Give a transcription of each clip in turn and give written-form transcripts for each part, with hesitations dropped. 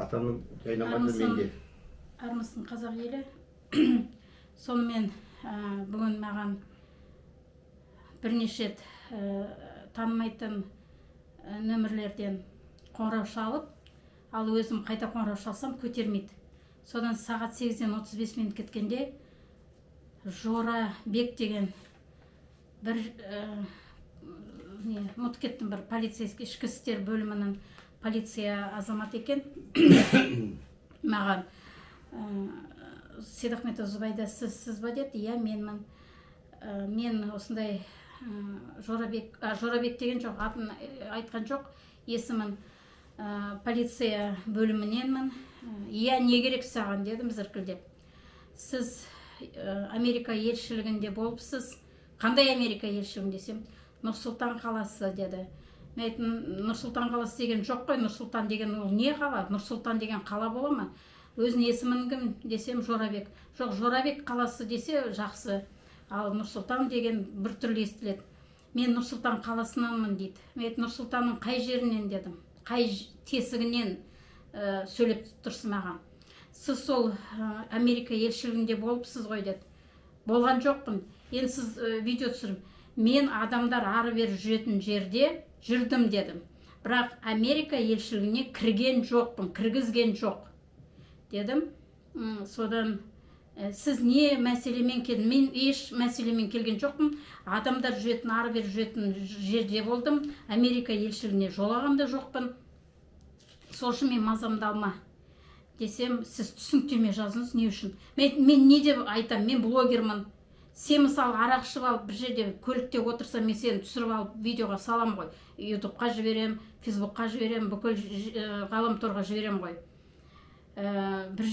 атамның жайнамазы менде. Армысың қазақ елі. Сонымен бүгін маған бірнеше танымайтын нөмірлерден қоңырау шалып, ал өзім қайта қоңырау шалсам көтермейді. Содан сағат 8-ден 35 минут кеткенде Жора Бек деген бір ұмытып кеттім, бір полицейский ішкі істер бөлімінің полиция азамат екен. Маған Сейдахметова Зубайда, сіз ба деді. Иә, менмін. Мен осындай Жорабек деген жоқ, атын айтқан жоқ, есімін полиция бөліміненмін. Иә, не керек саған дедім зіркілдеп. Сіз Америка елшілігінде болыпсыз. Қандай Америка елшілігінде десем, Нұр-Сұлтан қаласы деді. Мен айттым, Нұр-Сұлтан қаласы деген жоқ қой, Нұр-Сұлтан деген ол не қала? Нұр-Сұлтан деген қала бола ма? Өзінің есімін кім десем, Жорабек. Жоқ, Жорабек қаласы десе жақсы. Ал Нұр-Сұлтан деген бір түрлі естіледі. Мен Нұр-Сұлтан қаласынанмын дейді. Мен Нұр-Сұлтанның қай жерінен дедім. Қай тесігінен сөйлеп тұрсыз маған. Сіз сол Америка елшілігінде болыпсыз ғой деді. Болған жоқпын. Енді сіз видео түсірім. Мен адамдар ары бері жүретін жерде жүрдім дедім. Бірақ Америка елшілігіне кірген жоқпын, кіргізген жоқ дедім. Содан сіз не мәселемен келдің? Мен еш мәселемен келген жоқпын. Адамдар жүретін, ары бері жүретін жерде болдым. Америка елшілігіне жолаған да жоқпын. Сол үшін мен мазамды алма десем, сіз түсініктеме жазыңыз, не үшін? Мен не деп айтам? Мен блогермін. Сен мысалы арақ ішіп алып бір жерде көлікте отырсам, мен сені түсіріп алып видеоға салам ғой. Ютубқа жіберем, Фейсбукқа жіберем, бүкіл ғаламторға жіберем ғой. Бір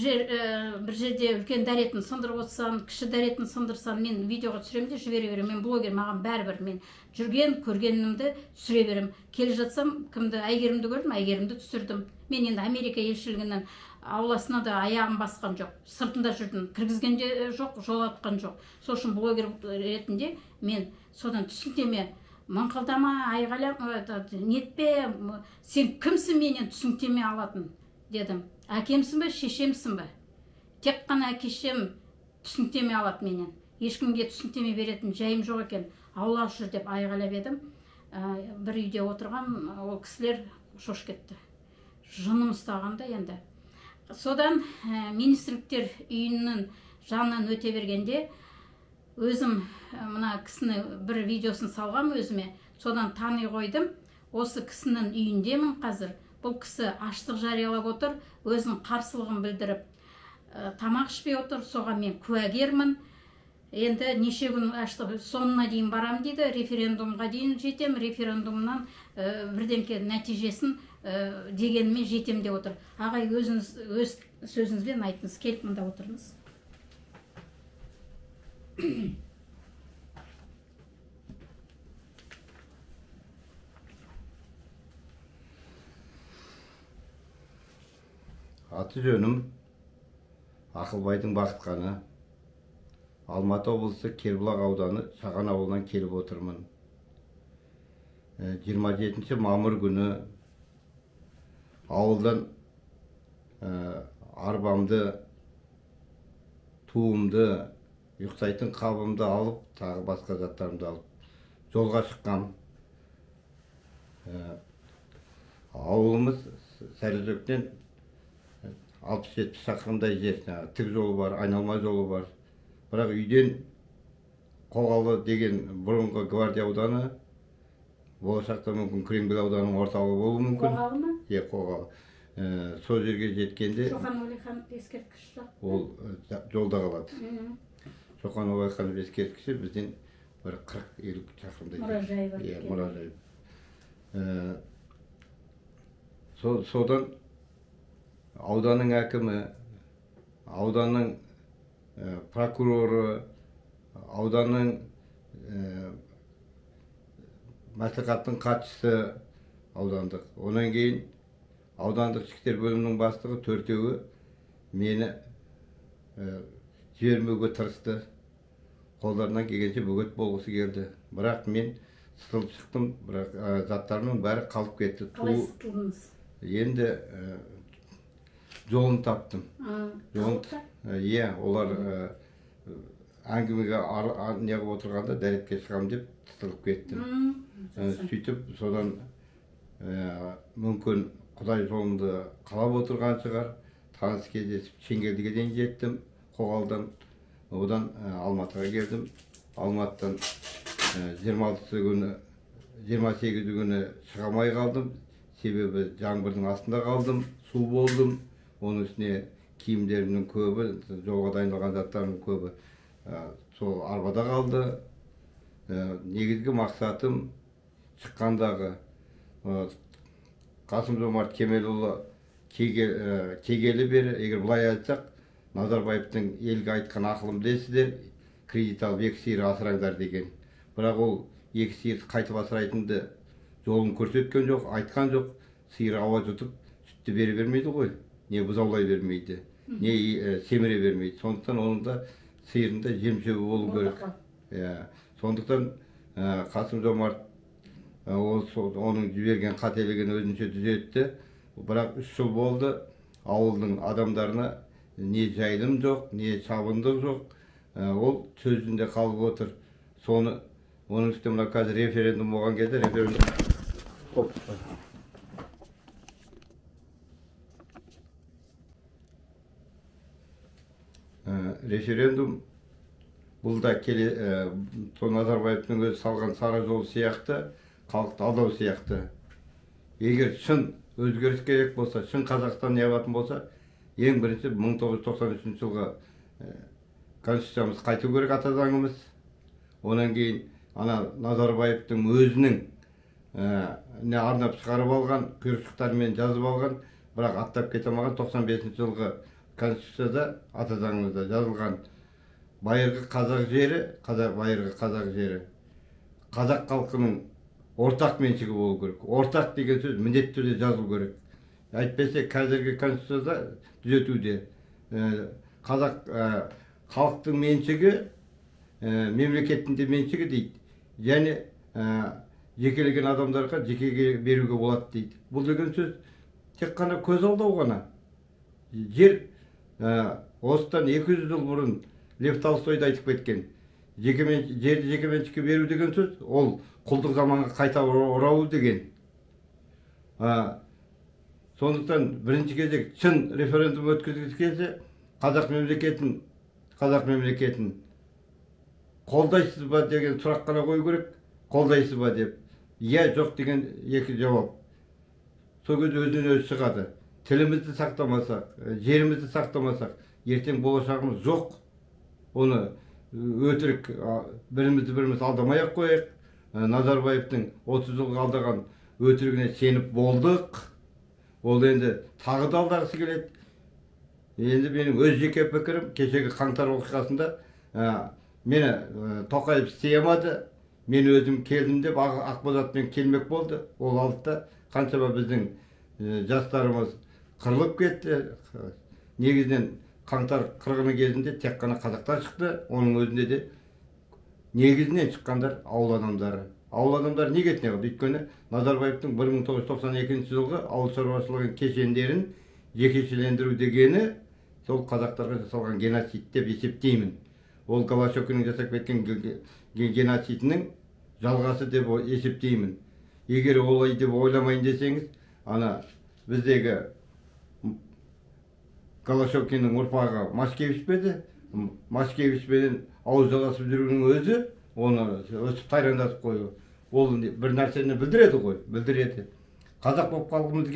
жерде үлкен дәретін сындырып отырсам, кіші дәретін сындырсам, мен видеоға түсірем де жібере берем. Мен блогер, маған бәрібір. Мен жүрген, көргенімді түсіре берем. Келе жатсам, кімді, Әйгерімді көрдім, Әйгерімді түсірдім. Мен енді Америка елшілігінің ауласына да аяғым басқан жоқ. Сыртында жүрдім. Кіргізген жоқ, жол атқан жоқ. Сол үшін блогер ретінде мен содан түсініктеме, мыңқылдама, айғайлам, нетпе, сен кімсің менен түсініктеме алатын дедім. Әкемсің бе, шешемсің бе? Тек қана әкешем түсініктеме алады менен. Ешкімге түсініктеме беретін жайым жоқ екен. Аулақ жүр деп айғайлап едім. Бір үйде отырған ол кісілер шош кетті. Жыным ұстағанда енді. Содан министрліктер үйінің жанынан өте бергенде өзім мына кісіні бір видеосын салғам өзіме. Содан тани қойдым. Осы кісінің үйіндемін қазір. Бұл кісі аштық жариялап отыр, өзінің қарсылығын білдіріп, тамақ ішпей отыр, соған мен куәгермін. Енді неше күн аштық, соңына дейін барам дейді, референдумға дейін жетем, референдумнан бірденке нәтижесін дегенмен жетем деп отыр. Ағай, өзіңіз өз сөзіңізбен айтыңыз, келіп мында отырыңыз. Аты жөнім Ақылбайдың Бақытқаны. Алматы облысы Кербұлақ ауданы Шаған ауылынан келіп отырмын. 27 мамыр күні ауылдан арбамды, туымды, ұйықтайтын қабымды алып, тағы басқа заттарымды алып, жолға шыққам. Ауылымыз Сәрізөктен 60-70 шақырымдай жер, тік жолы бар, айналма жолы бар. Бірақ үйден Қоғалы деген бұрынғы Гвардия ауданы, болашақта мүмкін Күреңбел ауданының орталығы болуы мүмкін. Қоғалы ма? Е, Қоғалы. Сол жерге жеткенде Шоқан Уәлиханов ескерткіші жоқ. Ол жолда қалады. Шоқан Уәлиханов ескерткіші бізден бір 40-50 шақырымдай мұражай бар. Е, мұражай. Содан ауданның әкімі, ауданның прокуроры, ауданның мәслихаттың хатшысы аудандық. Онан кейін аудандық ішкі істер бөлімінің бастығы төртеуі мені жібермеуге тырысты. Қолдарынан келгенше бөгет болғысы келді. Бірақ мен сытылып шықтым, бірақ заттарымның бәрі қалып кетті. Қалай сытылдыңыз? Енді жолын таптым. Жолын, Қалыпта? иә, олар әңгімеге неғып отырғанда дәретке шығамын деп тұтылып кеттім. Сөйтіп, содан мүмкін Құдай жолымды қалап отырған шығар. Таныс кездесіп, Шеңгелдіге дейін жеттім, Қоғалдан. Одан Алматыға келдім. Алматыдан 26 күні, 28 күні шығамай қалдым. Себебі жаңбырдың астында қалдым, су болдым. Оның үстіне киімдерімнің көбі, жолға дайындалған заттарымның көбі сол арбада қалды. Негізгі мақсатым шыққандағы Қасым-Жомарт Кемелұлы кегелі бері, егер бұлай айтсақ, Назарбаевтың елге айтқан ақылым білесіздер, кредит алып 2 сиыр асыраңдар деген. Бірақ ол 2 сиырды қайтып асырайтынды жолын көрсеткен жоқ, айтқан жоқ. Сиыр ауа жұтып, сүтті бере бермейді ғой. Не бұзаулай бермейді, не семіре бермейді. Сондықтан оның да сиырында жем-шөбі болу керек. Сондықтан Қасым-Жомарт оның жіберген қателігін өзінше түзетті. Бірақ 3 жыл болды, ауылдың адамдарына не жайылым жоқ, не шабындық жоқ. Ол сөзінде қалып отыр. Соны, оның үстіне мына қазір референдум болған кезде референдум бұл да Назарбаевтың өзі салған сара жол сияқты, халықты алдау сияқты. Егер шын өзгеріс керек болса, шын Қазақстан неғатын болса, ең бірінші 1993 жылғы Конституциямыз қайту керек, ата заңымыз. Онан кейін Назарбаевтың өзінің арнап шығарып алған, құйрықшықтармен жазып алған, бірақ аттап кете алмаған 95 жылғы Конституцияда, ата заңымызда жазылған байырғы қазақ жері, қазақ халқының ортақ меншігі болу керек. Ортақ деген сөз міндетті түрде жазылу керек. Әйтпесе қазіргі Конституцияда түзетуде қазақ халықтың меншігі, мемлекеттің де меншігі дейді. Және жекелеген адамдарға жекеге беруге болады дейді. Бұл деген сөз тек қана көз алдау ғана. Жер осыдан 200 жыл бұрын Лев Толстойды айтып кеткен. Жерді жекеменшікке беру деген сөз, ол құлдық заманға қайта оралу деген. Сондықтан бірінші кезек шын референдум өткізгісі келсе, қазақ мемлекетін қолдайсыз ба деген сұрақ қана қою керек, қолдайсыз ба деп. Иә, жоқ деген екі жауап. Сол кезде өзінен өзі шығады. Тілімізді сақтамасақ, жерімізді сақтамасақ, ертең болашағымыз жоқ. Оны өтірік біріміз алдамай-ақ қояйық. Назарбаевтың 30 жылға алдаған өтірігіне сеніп болдық. Ол енді тағы да алдағысы келеді. Енді менің өз жеке пікірім, кешегі қаңтар оқиғасында мені Тоқаев істей алмады. Мен өзім келдім деп Ақбозатпен келмек болды. Ол алдыда қаншама біздің жастарымыз қырылып кетті. Негізінен қаңтар қырғыны кезінде тек қана қазақтар шықты. Оның өзінде де негізінен шыққандар ауыл адамдары. Ауыл адамдары неге неғылды? Өйткені Назарбаевтың 1992 жылғы ауыл шаруашылығы кешендерін жекешелендіру дегені сол қазақтарға жасалған геноцид деп есептеймін. Ол Голощекиннің жасап кеткен геноцидінің жалғасы деп есептеймін. Егер олай деп ойламайын десеңіз, біздегі Голощекиннің ұрпағы Машкевич беді. Машкевичпен ауыз жаласып жүруінің өзі оны өсіп тайрандатып қою. Ол бір нәрсені білдіреді ғой, білдіреді. Қазақ болып қалғымыз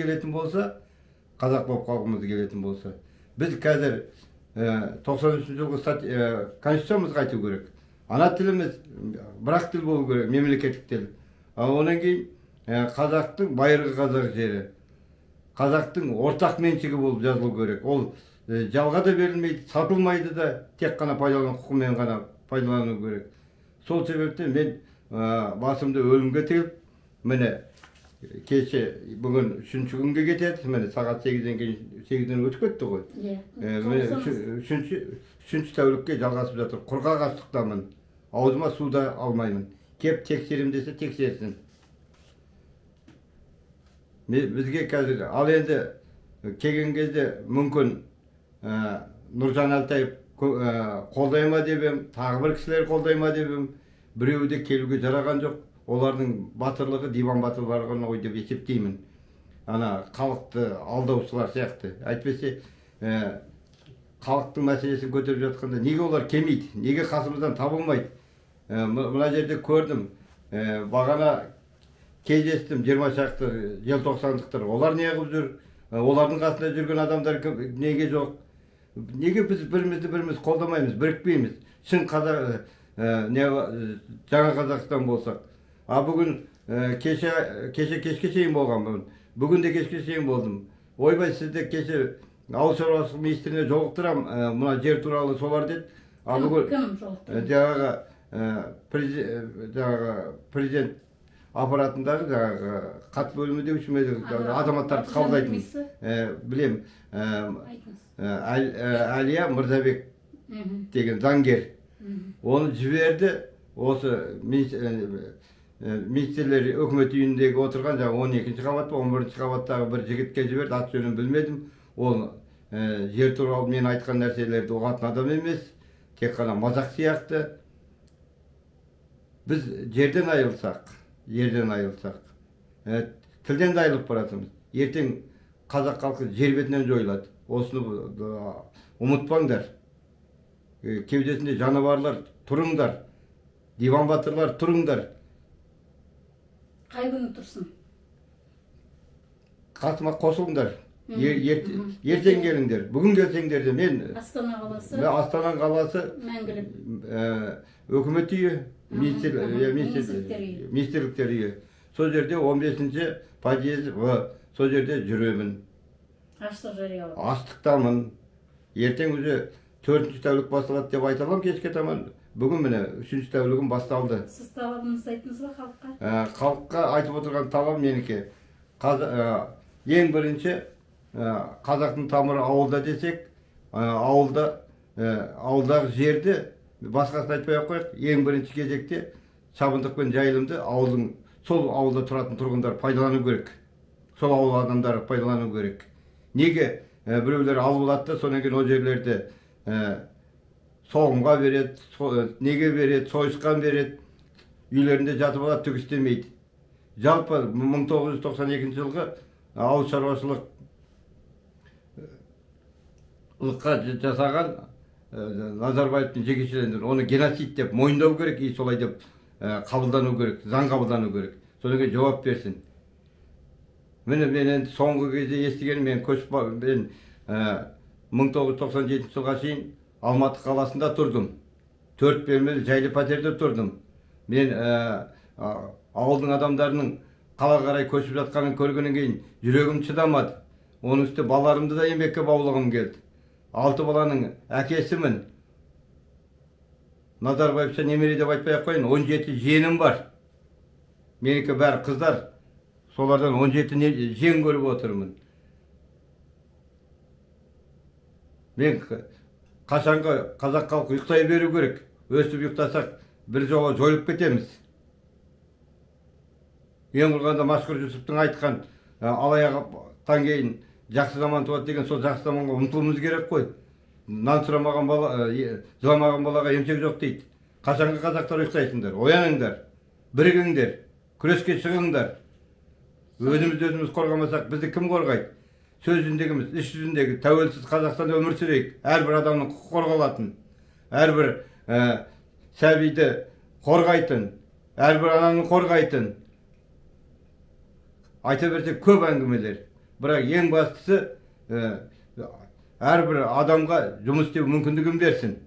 келетін болса, біз қазір 93 жылғы конституциямыз қайту керек. Ана тіліміз бірақ тіл болу керек, мемлекеттік тіл. Онан кейін қазақтың байырғы қазақ жері, қазақтың ортақ меншігі болып жазылу керек. Ол жалға да берілмейді, сатылмайды да, тек қана пайдалану құқымен ғана пайдалану керек. Сол себептен мен басымды өлімге тігіп, міне кеше бүгін 3-ші күнге кетеді, міне сағат 8-ден өтіп кетті ғой. Үшінші тәулікке жалғасып жатыр. Құрғақ аштықтамын, аузыма су да алмаймын. Кеп тексерем десе тексерсін. Бізге қазір, ал енді келген кезде мүмкін Нұржан Алтаев қолдай ма деп ем, тағы бір кісілер қолдай ма деп ем. Біреуі де келуге жараған жоқ. Олардың батырлығы диван батырларына ғой деп есептеймін. Ана халықты алдаушылар сияқты. Әйтпесе халықтың мәселесін көтеріп жатқанда неге олар келмейді? Неге қасымыздан табылмайды? Мына жерде көрдім. Бағана кездестім 20 шақты желтоқсандықтар. Олар не қылып жүр? Олардың қасында жүрген адамдар неге жоқ? Неге біз бірімізді қолдамаймыз, бірікпейміз? Шын қазақ, жаңа Қазақстан болсақ. Бүгін кешке шейін болған. Бүгін де кешке шейін болдым. Ойбай, сізді кеше ауыл шаруашылық министріне жолықтырам, мына жер туралы солар деді. Кім жолықтырды? Президент аппаратындағы қат бөлімі деуші ме, азаматтарды қабылдайтын. Білем, Әлия Мырзабек деген заңгер. Оны жіберді, осы министрлер өкімет үйіндегі отырған, 12-ші қабат, 11-ші қабаттағы бір жігітке жіберді, ат жөнін білмедім. Ол жер туралы мен айтқан нәрселерді ұғатын адам емес, тек қана мазақ сияқты. Біз жерден айылсақ, тілден де айылып баратымыз. Ертең қазақ халқы жер бетінен жойылады. Осыны ұмытпаңдар. Кеудесінде жануарлар тұрыңдар, диван батырлар тұрыңдар. Қай күні тұрсын? Қасыма қосылыңдар. Ертең келіңдер. Бүгін келсеңдер де мен Астана қаласы. Астана қаласы мәңгілік. Өкімет үйі, министрліктер үйі. Сол жерде 15-ші подъезд, сол жерде жүремін. Аштық жариялы. Аштықтамын. Ертең өзі 4-ші тәулік басталады деп айталам кешке таман. Бүгін міне 3-ші тәулігім басталды. Сіз талабыңызды айттыңыз ба халыққа? Халыққа айтып отырған талабым менікі. Ең бірінші қазақтың тамыры ауылда десек, ауылдағы жерді басқасын айтпай қойық. Ең бірінші кезекте шабындық пен жайылымды сол ауылда тұратын тұрғындар пайдалану керек. Сол ауыл адамдары пайдалану керек. Неге біреулер алып алады да, содан кейін ол жерлерді соғымға береді, неге береді, сойысқан береді, үйлерінде жатып алады, түк істемейді. Жалпы 1992 жылғы ауыл шаруашылыққа жасаған Назарбаевтың жекешелендіру, оны геноцид деп мойындау керек, солай деп қабылдану керек, заң қабылдану керек. Содан кейін жауап берсін. Мен соңғы кезде естігенім, мен 1997 жылға шейін Алматы қаласында тұрдым. 4 бөлмелі жайлы пәтерде тұрдым. Мен ауылдың адамдарының қала қарай көшіп жатқанын көргеннен кейін жүрегім шыдамады. Оның үсті балаларымды да еңбекке баулығым келді. 6 баланың әкесімін. Назарбаевша немере деп айтпай қойын, 17 жиенім бар. Менікі бәрі қыздар. Солардан 17 жиен көріп отырмын. Мен қашанғы қазақ халқы ұйықтай беру керек. Өстіп ұйықтасақ, бір жоға жойылып кетеміз. Ең құрғанда Машқұр Жүсіптің айтқан алаяқтан кейін жақсы заман туады деген, сол жақсы заманға ұмтылуымыз керек қой. Нан сұрамаған бала, жыламаған балаға емшек жоқ дейді. Қашанғы қазақтар ұйықтайсыңдар, ояныңдар, бірігіңдер, күреске шығыңдар. Өзіміз қорғамасақ, бізді кім қорғайды? Сөз жүзіндегіміз, іс жүзіндегі тәуелсіз Қазақстанда өмір сүрейік. Әрбір адамның құқы қорғалатын, әрбір сәбиді қорғайтын, әрбір ананы қорғайтын. Айта берсек көп әңгімелер. Бірақ ең бастысы, әрбір адамға жұмыс істеу мүмкіндігін берсін.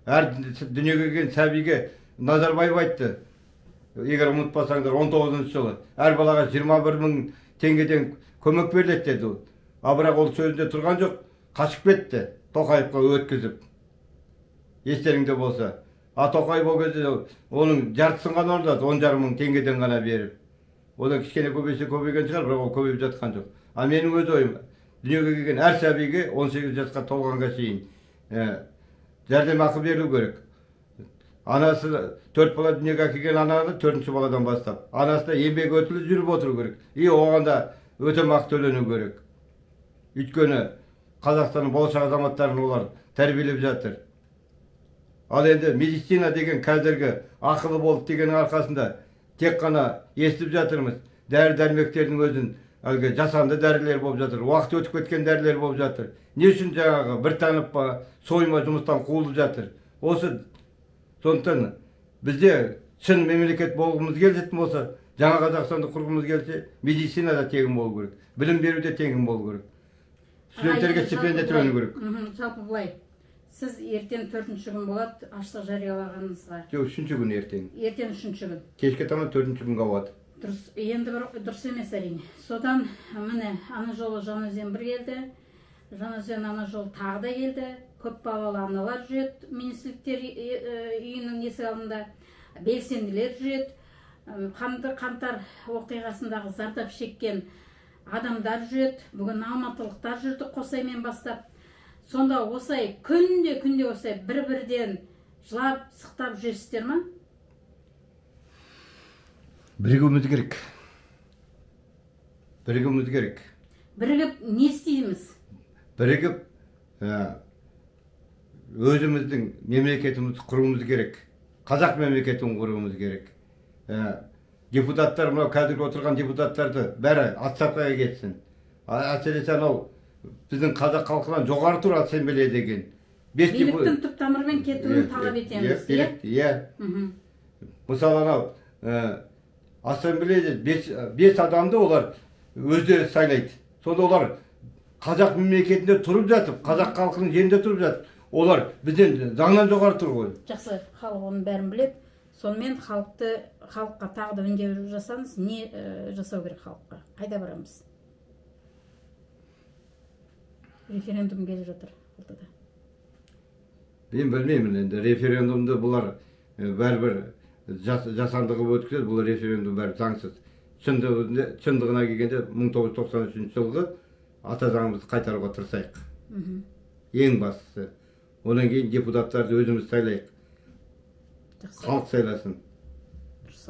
Әр дүниеге келген сәбиге Назарбаев айтты. Егер ұмытпасаңдар, 19 жылы әр балаға 21.000 теңгеден көмек беріледі деді. Бірақ ол сөзінде тұрған жоқ, қашып кетті Тоқаевқа өткізіп. Естеріңде болса. Тоқаев ол кезде оның жартысын ғана орындады, 10,5 теңгеден ғана беріп. Одан кішкене көбейсе көбейген шығар, бірақ ол көбейіп жатқан жоқ. Менің өз ойым, дүниеге келген әр сәбиге 18 жасқа толғанға шейін жәрдемақы берілу керек. Анасы 4 бала дүниеге әкелген ананы 4-ші баладан бастап. Анасы да еңбек өтілі жүріп отыру керек. Оған да өтемақы төлену керек. Өйткені Қазақстанның болашақ азаматтарын олар тәрбиелеп жатыр. Ал енді медицина деген қазіргі ақылы болды дегеннің арқасында тек қана естіп жатырмыз. Дәрі-дәрмектердің өзін әлгі жасанды дәрілер болып жатыр. Уақыт өтіп кеткен дәрілер болып жатыр. Не үшін жаңағы бір танып па, сойма жұмыстан қуылып жатыр? Осы сондықтан бізде шын мемлекет болғымыз келетін болса, жаңа Қазақстанды құрғымыз келсе, медицина да тегін болу керек. Білім беру де тегін болу керек. Студенттерге стипендия төлену керек. Жалпы былай, сіз ертең 4-ші күн болады аштық жариялағаныңызға. Жоқ, 3-ші күн ертең. Ертең 3-ші күн. Кешке таман 4-ші күнге ауады. Дұрыс, енді дұрыс емес әрине. Содан міне ана жолы Жаңаөзен бір келді. Жаңаөзен ана жолы тағы да келді. Көп балалы аналар жүреді министрліктер үйінің есік алдында. Белсенділер жүреді. Қаңтар оқиғасындағы зардап шеккен адамдар жүреді. Бүгін алматылықтар жүрді Қосаймен бастап. Сонда осай күнде осай бір-бірден жылап, сықтап жүрсіздер ма? Бірігуіміз керек. Бірігуіміз керек. Бірігіп не істейміз? Бірігіп өзіміздің мемлекетімізді құруымыз керек. Қазақ мемлекетін құруымыз керек. Депутаттар, мынау қазір отырған депутаттарды бәрі отставкаға кетсін. Әсіресе анау біздің қазақ халқынан жоғары тұр ассамблея деген. Биліктің түп тамырымен кетуін талап етеміз. Иә. Мысалы анау ассамблеяда 5 адамды олар өздері сайлайды. Сонда олар қазақ мемлекетінде тұрып жатып, қазақ халқының жерінде тұрып жатып, олар бізден заңнан жоғары тұр ғой. Жақсы, халық оның бәрін біледі. Сонымен халыққа тағы да үндеу жасаңыз, не жасау керек халыққа? Қайда барамыз? Референдум келіп жатыр. Мен білмеймін енді, референдумды бұлар бәрібір жасанды қылып өткізеді, бұл референдум бәрі заңсыз. Шындығына келгенде 1993 жылғы ата заңымызды қайтаруға тырысайық. Ең бастысы. Одан кейін депутаттарды өзіміз сайлайық. Халық сайласын. Дұрыс.